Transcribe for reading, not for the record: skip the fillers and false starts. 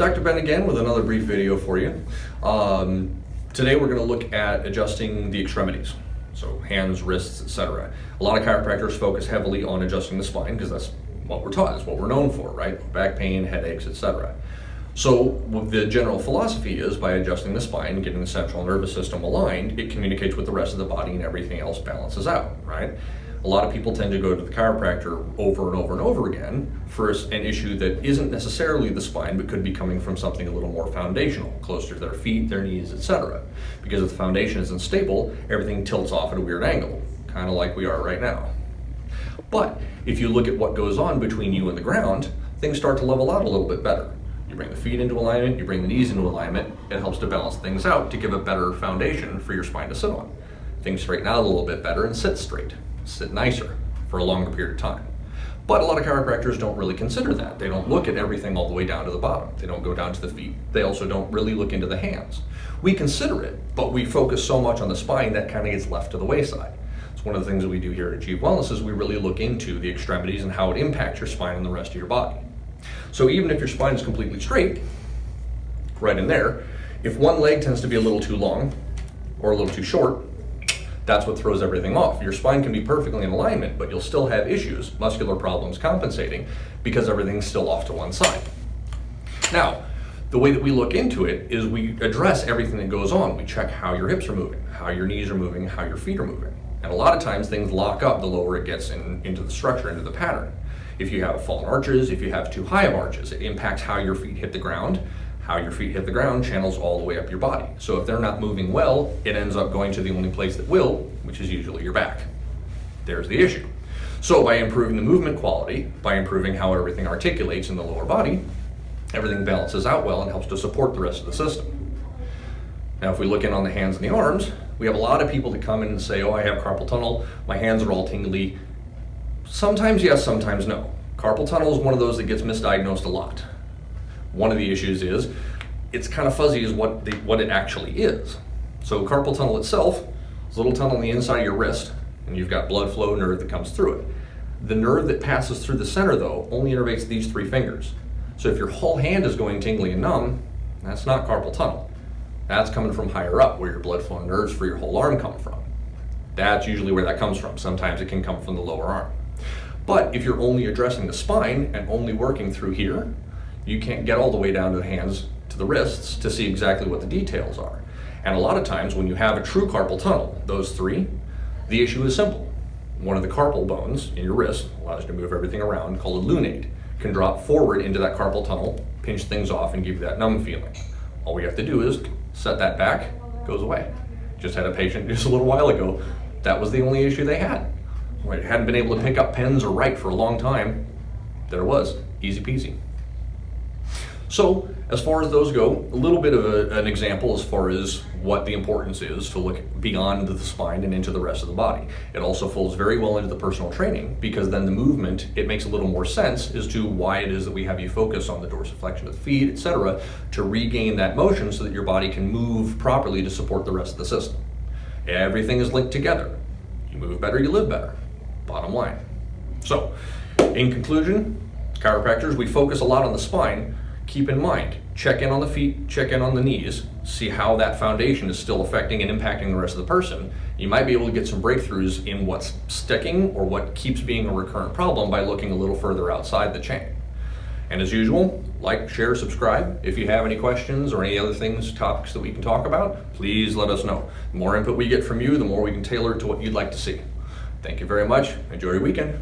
Dr. Ben again with another brief video for you. Today we're going to look at adjusting the extremities, so hands, wrists, etc. A lot of chiropractors focus heavily on adjusting the spine because that's what we're taught, it's what we're known for, right? Back pain, headaches, etc. So the general philosophy is by adjusting the spine, getting the central nervous system aligned, it communicates with the rest of the body and everything else balances out, right? A lot of people tend to go to the chiropractor over and over and over again for an issue that isn't necessarily the spine, but could be coming from something a little more foundational, closer to their feet, their knees, etc. Because if the foundation isn't stable, everything tilts off at a weird angle, kind of like we are right now. But if you look at what goes on between you and the ground, things start to level out a little bit better. You bring the feet into alignment, you bring the knees into alignment, it helps to balance things out to give a better foundation for your spine to sit on. Things straighten out a little bit better and sit straight. Sit nicer for a longer period of time. But a lot of chiropractors don't really consider that. They don't look at everything all the way down to the bottom. They don't go down to the feet. They also don't really look into the hands. We consider it, but we focus so much on the spine that kind of gets left to the wayside. It's one of the things that we do here at Achieve Wellness is we really look into the extremities and how it impacts your spine and the rest of your body. So even if your spine is completely straight, right in there, if one leg tends to be a little too long or a little too short, that's what throws everything off. Your spine can be perfectly in alignment, but you'll still have issues, muscular problems compensating, because everything's still off to one side. Now, the way that we look into it is we address everything that goes on. We check how your hips are moving, how your knees are moving, how your feet are moving. And a lot of times things lock up the lower it gets into the structure, into the pattern. If you have fallen arches, if you have too high of arches, it impacts how your feet hit the ground. How your feet hit the ground channels all the way up your body. So if they're not moving well, it ends up going to the only place that will, which is usually your back. There's the issue. So by improving the movement quality, by improving how everything articulates in the lower body, everything balances out well and helps to support the rest of the system. Now if we look in on the hands and the arms, we have a lot of people that come in and say, oh, I have carpal tunnel, my hands are all tingly. Sometimes yes, sometimes no. Carpal tunnel is one of those that gets misdiagnosed a lot. One of the issues is it's kind of fuzzy as what it actually is. So carpal tunnel itself is a little tunnel on the inside of your wrist, and you've got blood flow nerve that comes through it. The nerve that passes through the center, though, only innervates these three fingers. So if your whole hand is going tingly and numb, that's not carpal tunnel. That's coming from higher up, where your blood flow nerves for your whole arm come from. That's usually where that comes from. Sometimes it can come from the lower arm. But if you're only addressing the spine and only working through here, you can't get all the way down to the hands, to the wrists, to see exactly what the details are. And a lot of times when you have a true carpal tunnel, those three, the issue is simple. One of the carpal bones in your wrist allows you to move everything around, called a lunate, can drop forward into that carpal tunnel, pinch things off, and give you that numb feeling. All we have to do is set that back, it goes away. Just had a patient just a little while ago, that was the only issue they had. They hadn't been able to pick up pens or write for a long time. There it was, easy peasy. So, as far as those go, a little bit of an example as far as what the importance is to look beyond the spine and into the rest of the body. It also folds very well into the personal training because then the movement, it makes a little more sense as to why it is that we have you focus on the dorsiflexion of the feet, etc., to regain that motion so that your body can move properly to support the rest of the system. Everything is linked together. You move better, you live better. Bottom line. So, in conclusion, chiropractors, we focus a lot on the spine. Keep in mind, check in on the feet, check in on the knees, see how that foundation is still affecting and impacting the rest of the person. You might be able to get some breakthroughs in what's sticking or what keeps being a recurrent problem by looking a little further outside the chain. And as usual, like, share, subscribe. If you have any questions or any other things, topics that we can talk about, please let us know. The more input we get from you, the more we can tailor it to what you'd like to see. Thank you very much. Enjoy your weekend.